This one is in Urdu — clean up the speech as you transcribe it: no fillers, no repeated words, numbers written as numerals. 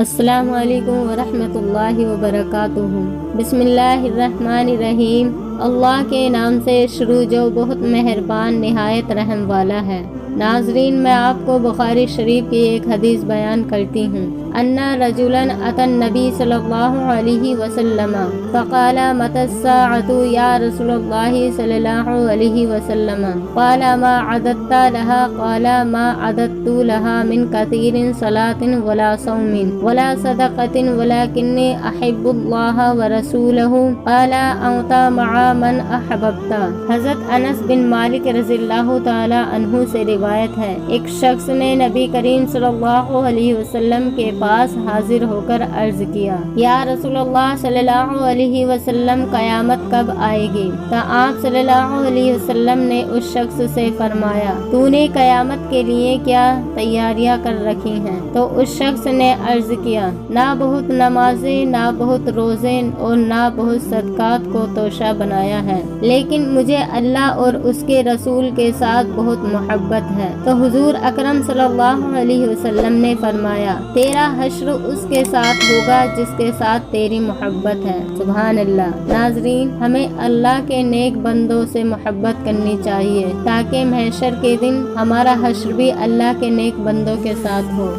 السلام علیکم ورحمۃ اللہ وبرکاتہ۔ بسم اللہ الرحمن الرحیم۔ اللہ کے نام سے شروع جو بہت مہربان نہایت رحم والا ہے۔ ناظرین، میں آپ کو بخاری شریف کی ایک حدیث بیان کرتی ہوں۔ ان رجلا اتى النبي صلی اللہ علیہ وسلم فقال متى الساعة یا رسول اللہ صلی اللہ علیہ وسلم قال ما عددت لها قال ما عددت لها من كثير صلاة ولا صوم ولا صدقة ولكني احب الله ورسوله قال انت مع من احببت۔ حضرت انس بن مالک رضی اللہ تعالی عنہ سے روایت ہے، ایک شخص نے نبی کریم صلی اللہ علیہ وسلم کے پاس حاضر ہو کر عرض کیا، یا رسول اللہ صلی اللہ علیہ وسلم، قیامت کب آئے گی؟ تو آپ صلی اللہ علیہ وسلم نے اس شخص سے فرمایا، تو نے قیامت کے لیے کیا تیاریاں کر رکھی ہیں؟ تو اس شخص نے عرض کیا، نہ بہت نمازیں، نہ بہت روزے اور نہ بہت صدقات کو توشہ بنایا ہے، لیکن مجھے اللہ اور اس کے رسول کے ساتھ بہت محبت ہے۔ تو حضور اکرم صلی اللہ علیہ وسلم نے فرمایا، تیرا حشر اس کے ساتھ ہوگا جس کے ساتھ تیری محبت ہے۔ سبحان اللہ۔ ناظرین، ہمیں اللہ کے نیک بندوں سے محبت کرنی چاہیے تاکہ محشر کے دن ہمارا حشر بھی اللہ کے نیک بندوں کے ساتھ ہو۔